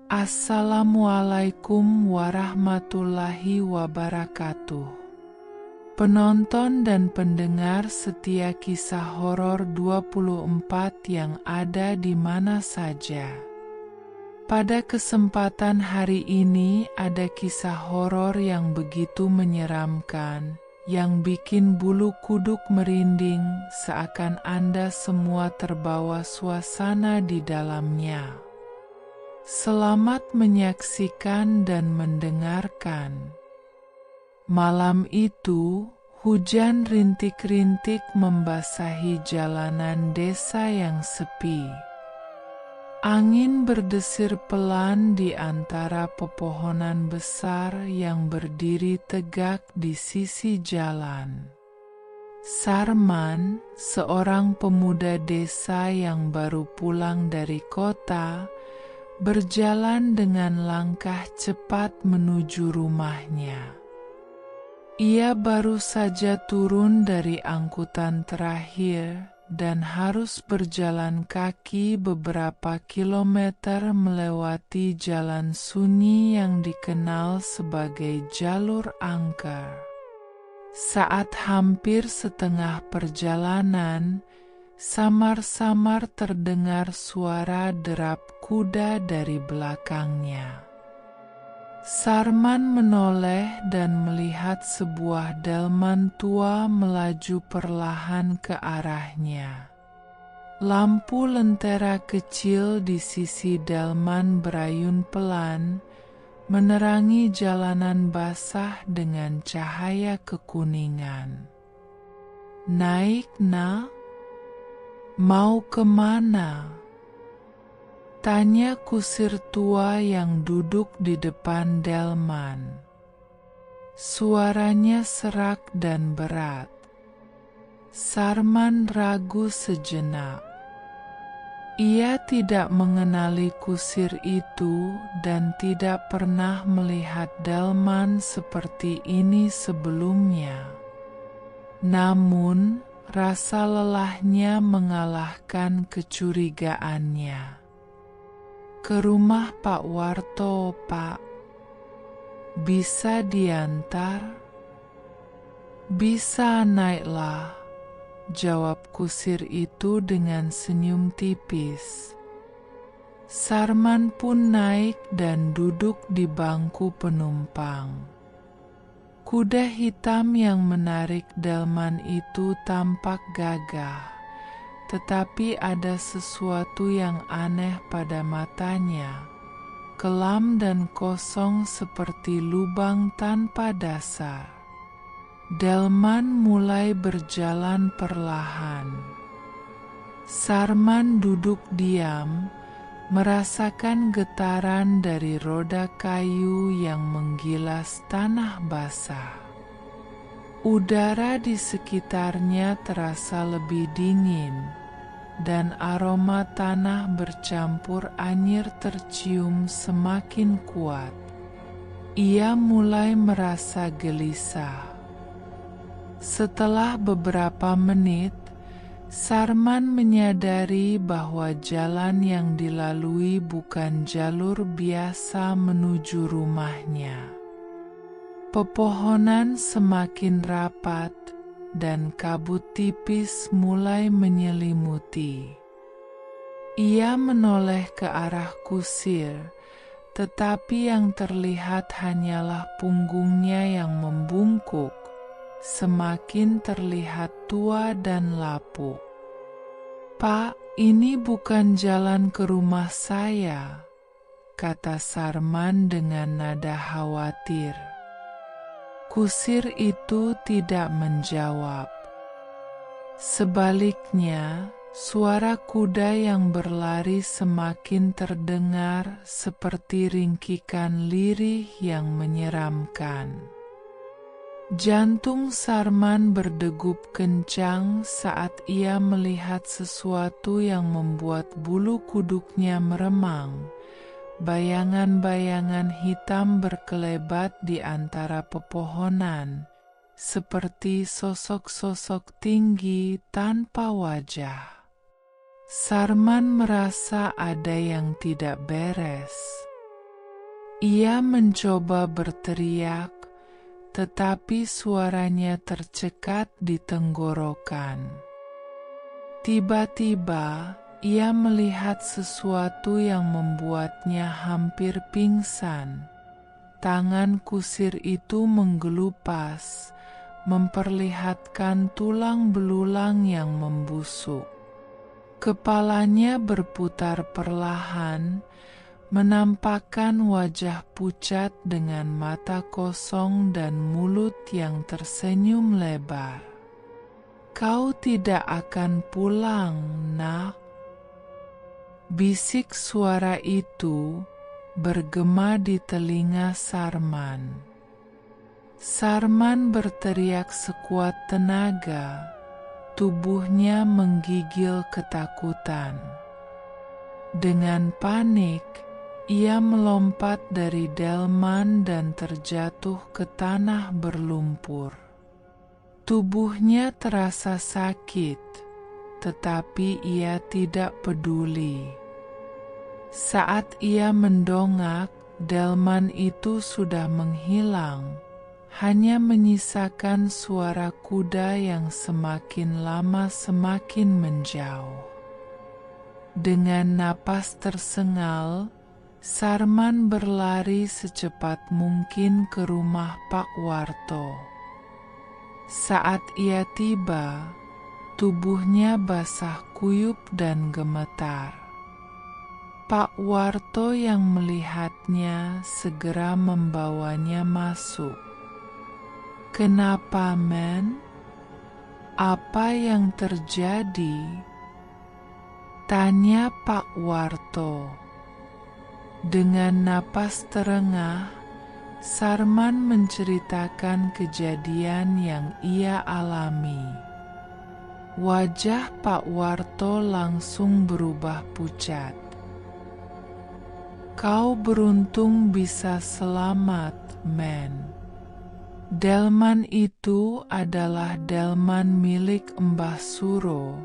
Assalamualaikum warahmatullahi wabarakatuh. Penonton dan pendengar setia kisah horor 24 yang ada di mana saja. Pada kesempatan hari ini ada kisah horor yang begitu menyeramkan, yang bikin bulu kuduk merinding seakan Anda semua terbawa suasana di dalamnya. Selamat menyaksikan dan mendengarkan. Malam itu, hujan rintik-rintik membasahi jalanan desa yang sepi. Angin berdesir pelan di antara pepohonan besar yang berdiri tegak di sisi jalan. Sarman, seorang pemuda desa yang baru pulang dari kota, berjalan dengan langkah cepat menuju rumahnya. Ia baru saja turun dari angkutan terakhir dan harus berjalan kaki beberapa kilometer melewati jalan sunyi yang dikenal sebagai jalur angker. Saat hampir setengah perjalanan, samar-samar terdengar suara derap kuda dari belakangnya. Sarman menoleh dan melihat sebuah delman tua melaju perlahan ke arahnya. Lampu lentera kecil di sisi delman berayun pelan, menerangi jalanan basah dengan cahaya kekuningan. "Naik, Nak? Mau kemana?" tanya kusir tua yang duduk di depan delman. Suaranya serak dan berat. Sarman ragu sejenak. Ia tidak mengenali kusir itu dan tidak pernah melihat delman seperti ini sebelumnya. Namun, rasa lelahnya mengalahkan kecurigaannya. "Ke rumah Pak Warto, Pak. Bisa diantar?" "Bisa, naiklah," jawab kusir itu dengan senyum tipis. Sarman pun naik dan duduk di bangku penumpang. Kuda hitam yang menarik delman itu tampak gagah, tetapi ada sesuatu yang aneh pada matanya, kelam dan kosong seperti lubang tanpa dasar. Delman mulai berjalan perlahan. Sarman duduk diam, merasakan getaran dari roda kayu yang menggilas tanah basah. Udara di sekitarnya terasa lebih dingin, dan aroma tanah bercampur anyir tercium semakin kuat. Ia mulai merasa gelisah. Setelah beberapa menit, Sarman menyadari bahwa jalan yang dilalui bukan jalur biasa menuju rumahnya. Pepohonan semakin rapat dan kabut tipis mulai menyelimuti. Ia menoleh ke arah kusir, tetapi yang terlihat hanyalah punggungnya yang membungkuk, semakin terlihat tua dan lapuk. "Pak, ini bukan jalan ke rumah saya," kata Sarman dengan nada khawatir. Kusir itu tidak menjawab. Sebaliknya, suara kuda yang berlari semakin terdengar seperti ringkikan lirih yang menyeramkan. Jantung Sarman berdegup kencang saat ia melihat sesuatu yang membuat bulu kuduknya meremang. Bayangan-bayangan hitam berkelebat di antara pepohonan, seperti sosok-sosok tinggi tanpa wajah. Sarman merasa ada yang tidak beres. Ia mencoba berteriak, tetapi suaranya tercekat di tenggorokan. Tiba-tiba, ia melihat sesuatu yang membuatnya hampir pingsan. Tangan kusir itu menggelupas, memperlihatkan tulang belulang yang membusuk. Kepalanya berputar perlahan, menampakkan wajah pucat dengan mata kosong dan mulut yang tersenyum lebar. "Kau tidak akan pulang, Nak?" Bisik suara itu bergema di telinga Sarman. Sarman berteriak sekuat tenaga, tubuhnya menggigil ketakutan. Dengan panik, ia melompat dari delman dan terjatuh ke tanah berlumpur. Tubuhnya terasa sakit, tetapi ia tidak peduli. Saat ia mendongak, delman itu sudah menghilang, hanya menyisakan suara kuda yang semakin lama semakin menjauh. Dengan napas tersengal, Sarman berlari secepat mungkin ke rumah Pak Warto. Saat ia tiba, tubuhnya basah kuyup dan gemetar. Pak Warto yang melihatnya segera membawanya masuk. "Kenapa, Men? Apa yang terjadi?" tanya Pak Warto. Dengan napas terengah, Sarman menceritakan kejadian yang ia alami. Wajah Pak Warto langsung berubah pucat. "Kau beruntung bisa selamat, Men. Delman itu adalah delman milik Mbah Suro,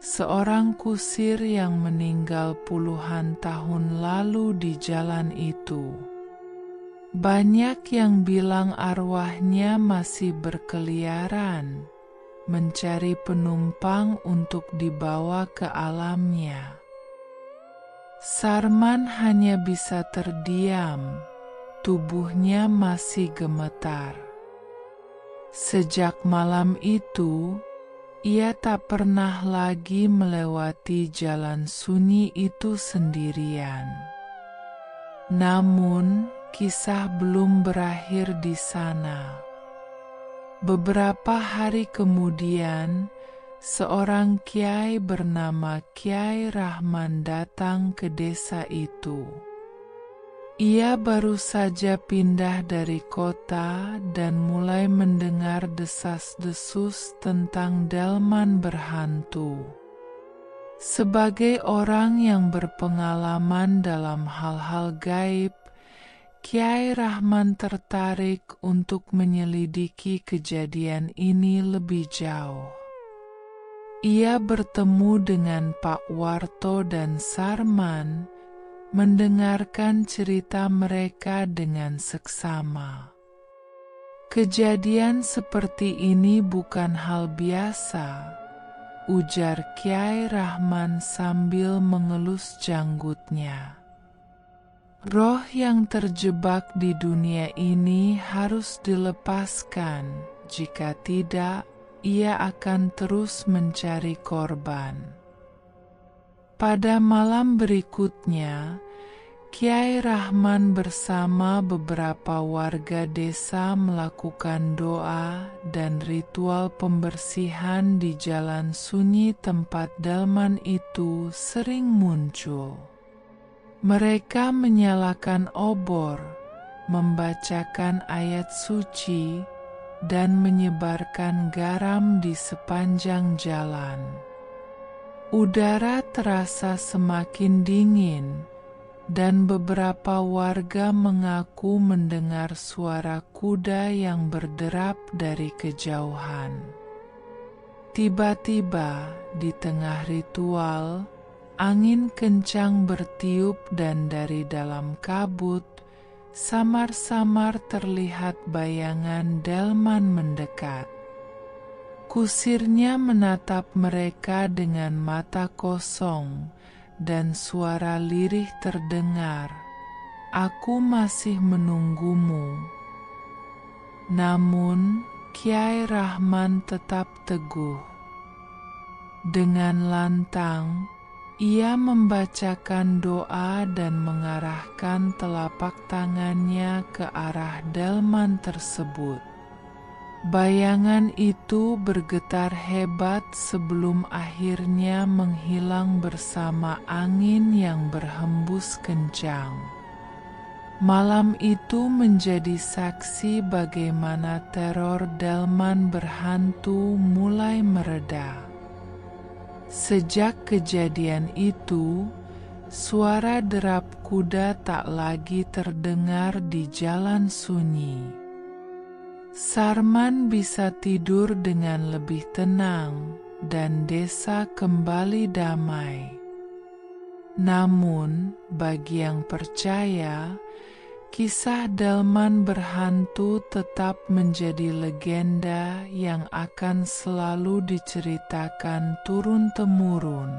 seorang kusir yang meninggal puluhan tahun lalu di jalan itu. Banyak yang bilang arwahnya masih berkeliaran, mencari penumpang untuk dibawa ke alamnya." Sarman hanya bisa terdiam, tubuhnya masih gemetar. Sejak malam itu, ia tak pernah lagi melewati jalan sunyi itu sendirian. Namun, kisah belum berakhir di sana. Beberapa hari kemudian, seorang kiai bernama Kiai Rahman datang ke desa itu. Ia baru saja pindah dari kota dan mulai mendengar desas-desus tentang delman berhantu. Sebagai orang yang berpengalaman dalam hal-hal gaib, Kiai Rahman tertarik untuk menyelidiki kejadian ini lebih jauh. Ia bertemu dengan Pak Warto dan Sarman, mendengarkan cerita mereka dengan seksama. "Kejadian seperti ini bukan hal biasa," ujar Kiai Rahman sambil mengelus janggutnya. "Roh yang terjebak di dunia ini harus dilepaskan, jika tidak, ia akan terus mencari korban." Pada malam berikutnya, Kiai Rahman bersama beberapa warga desa melakukan doa dan ritual pembersihan di jalan sunyi tempat delman itu sering muncul. Mereka menyalakan obor, membacakan ayat suci, dan menyebarkan garam di sepanjang jalan. Udara terasa semakin dingin, dan beberapa warga mengaku mendengar suara kuda yang berderap dari kejauhan. Tiba-tiba, di tengah ritual, angin kencang bertiup dan dari dalam kabut, Samar-samar terlihat bayangan delman mendekat. Kusirnya menatap mereka dengan mata kosong, dan suara lirih terdengar, "Aku masih menunggumu." Namun, Kyai Rahman tetap teguh. Dengan lantang, ia membacakan doa dan mengarahkan telapak tangannya ke arah delman tersebut. Bayangan itu bergetar hebat sebelum akhirnya menghilang bersama angin yang berhembus kencang. Malam itu menjadi saksi bagaimana teror delman berhantu mulai mereda. Sejak kejadian itu, suara derap kuda tak lagi terdengar di jalan sunyi. Sarman bisa tidur dengan lebih tenang, dan desa kembali damai. Namun, bagi yang percaya, kisah delman berhantu tetap menjadi legenda yang akan selalu diceritakan turun-temurun.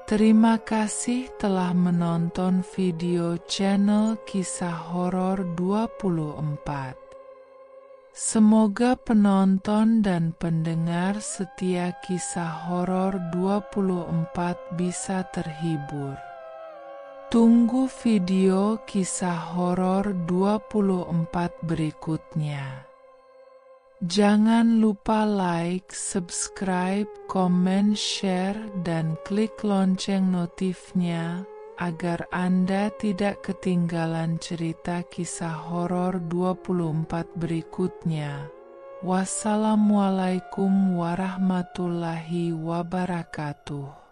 Terima kasih telah menonton video channel Kisah Horor 24. Semoga penonton dan pendengar setia Kisah Horor 24 bisa terhibur. Tunggu video Kisah Horor 24 berikutnya. Jangan lupa like, subscribe, komen, share, dan klik lonceng notifnya agar Anda tidak ketinggalan cerita Kisah Horor 24 berikutnya. Wassalamualaikum warahmatullahi wabarakatuh.